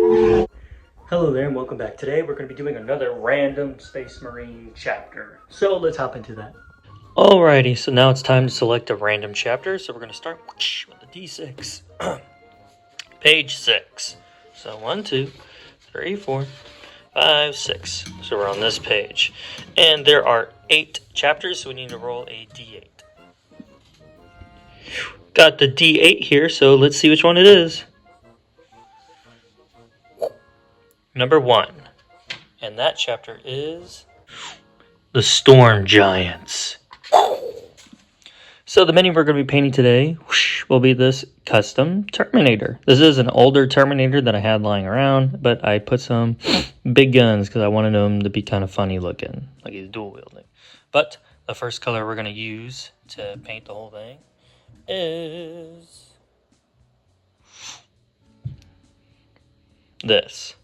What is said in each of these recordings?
Hello there and welcome back. Today we're going to be doing another random Space Marine chapter. So let's hop into that. Alrighty, so now it's time to select a random chapter. So we're going to start with the D6. Page 6. So 1, 2, 3, 4, 5, 6. So we're on this page. And there are 8 chapters, so we need to roll a D8. Got the D8 here, so let's see which one it is. Number 1. And that chapter is the Storm Giants. So the mini we're going to be painting today will be this custom Terminator. This is an older Terminator that I had lying around, but I put some big guns because I wanted him to be kind of funny looking, like he's dual wielding. But the first color we're going to use to paint the whole thing is this.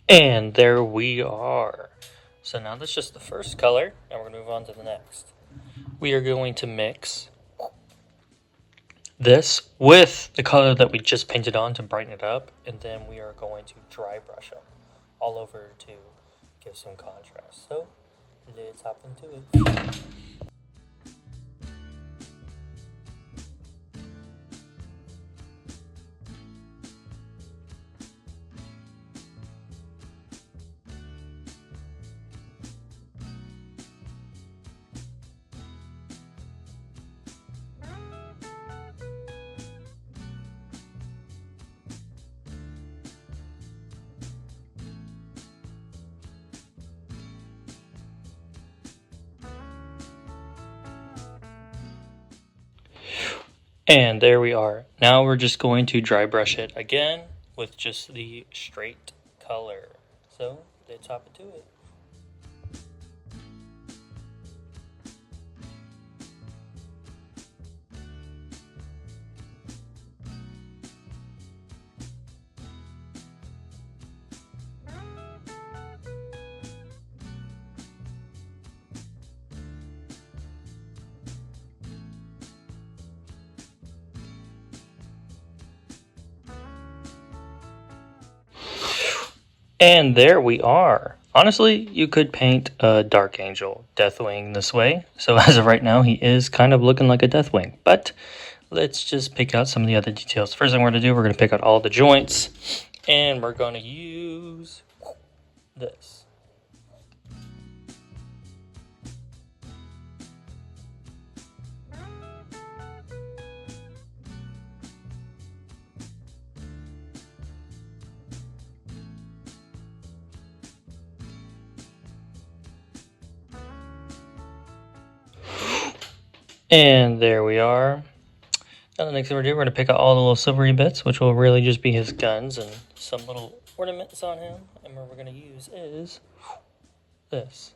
And there we are. So now that's just the first color, and we're going to move on to the next. We are going to mix this with the color that we just painted on to brighten it up, and then we are going to dry brush them all over to give some contrast. So let's hop into it. And there we are. Now we're just going to dry brush it again with just the straight color. So let's hop into it. And there we are. Honestly, you could paint a Dark Angel Deathwing this way. So as of right now, he is kind of looking like a Deathwing. But let's just pick out some of the other details. First thing we're going to do, we're going to pick out all the joints. And we're going to use this. And there we are. Now the next thing we're doing, we're going to pick out all the little silvery bits, which will really just be his guns and some little ornaments on him. And what we're going to use is this.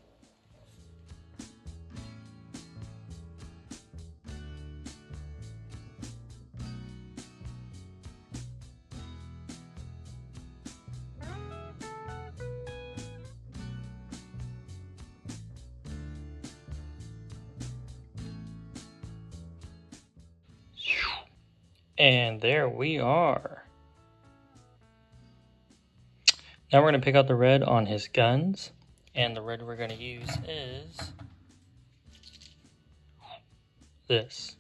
And there we are. Now we're going to pick out the red on his guns. And the red we're going to use is this.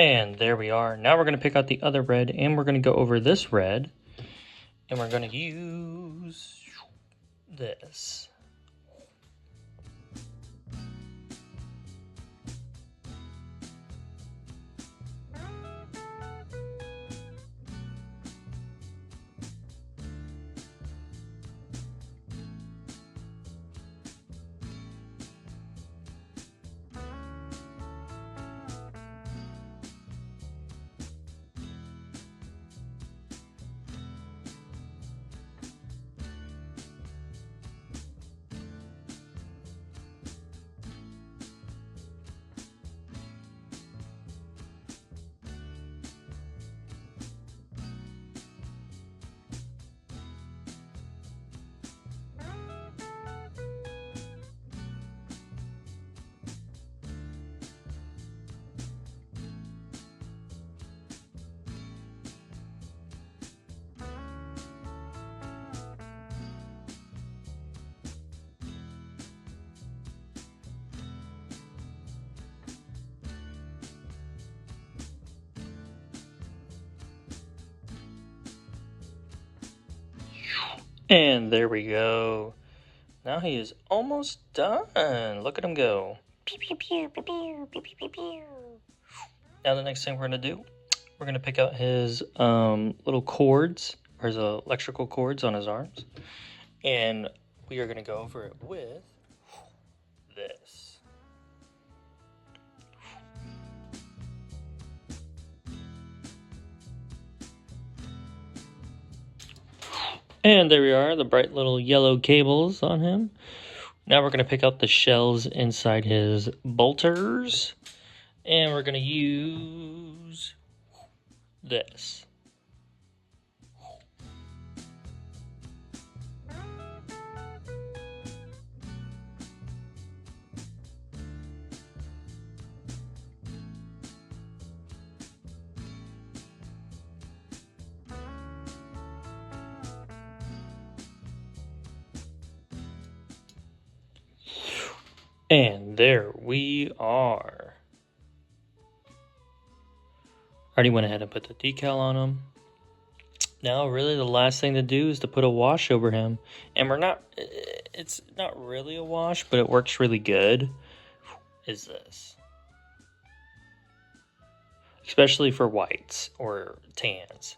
And there we are. Now we're going to pick out the other red, and we're going to go over this red, and we're going to use this. And there we go. Now he is almost done. Look at him go. Now the next thing we're going to do, we're going to pick out his little cords, or his electrical cords on his arms. And we are going to go over it with this. And there we are, the bright little yellow cables on him. Now we're going to pick out the shells inside his bolters. And we're going to use this. And there we are. Already went ahead and put the decal on him. Now really the last thing to do is to put a wash over him. And it's not really a wash, but it works really good, is this. Especially for whites or tans.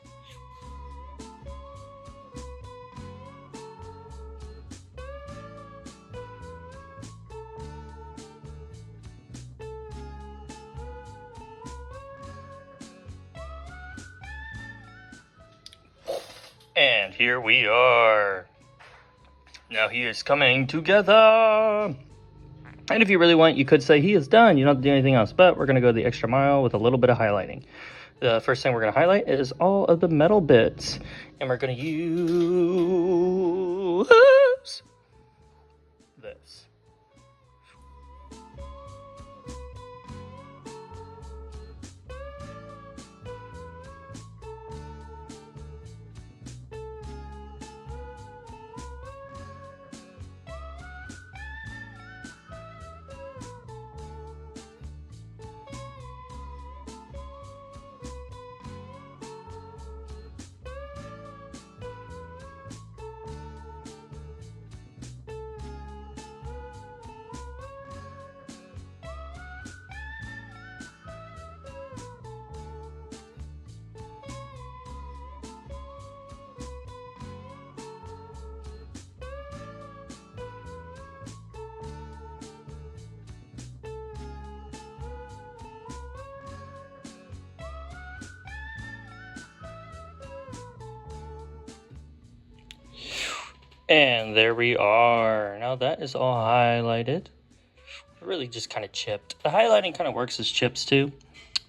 And here we are. Now he is coming together. And if you really want, you could say he is done. You don't have to do anything else. But we're going to go the extra mile with a little bit of highlighting. The first thing we're going to highlight is all of the metal bits. And we're going to use this. And there we are. Now that is all highlighted. Really just kind of chipped. The highlighting kind of works as chips too,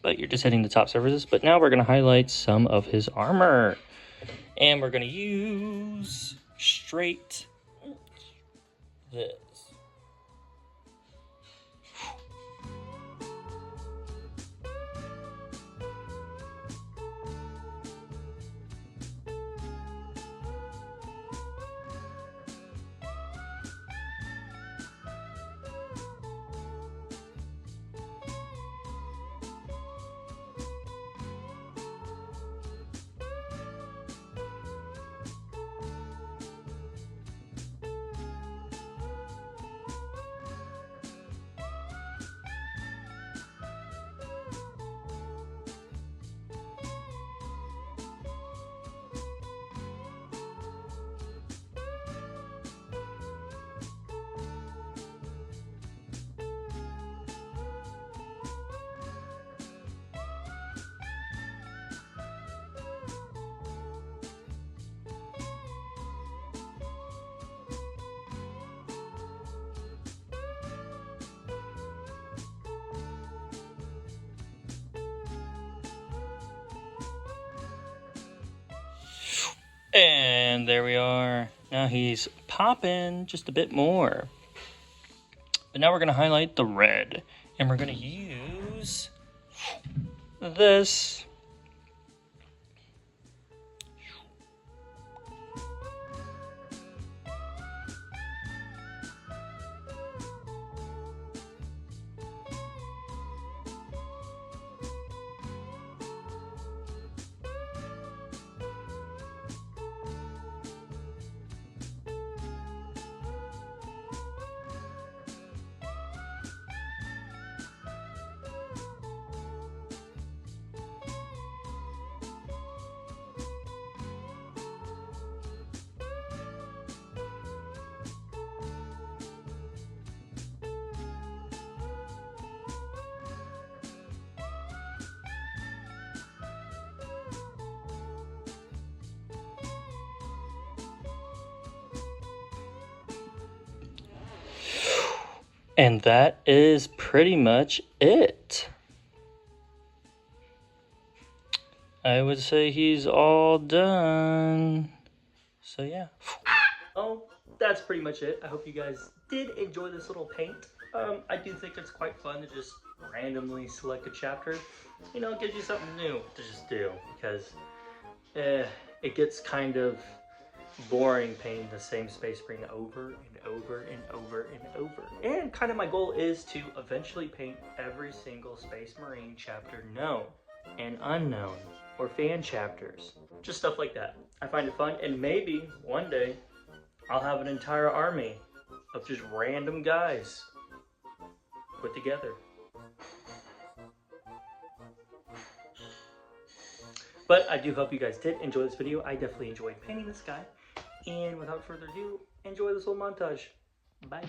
but you're just hitting the top surfaces. But now we're going to highlight some of his armor. And we're going to use straight this. And there we are. Now he's popping just a bit more. But now we're going to highlight the red. And we're going to use this. And that is pretty much it. I would say he's all done. So yeah. Oh, that's pretty much it. I hope you guys did enjoy this little paint. I do think it's quite fun to just randomly select a chapter. You know, it gives you something new to just do, because it gets kind of boring painting the same Space Marine over and over and over and over. And kind of my goal is to eventually paint every single Space Marine chapter known and unknown, or fan chapters, just stuff like that. I find it fun, and maybe one day I'll have an entire army of just random guys put together. But I do hope you guys did enjoy this video. I definitely enjoyed painting this guy. And without further ado, enjoy this little montage. Bye.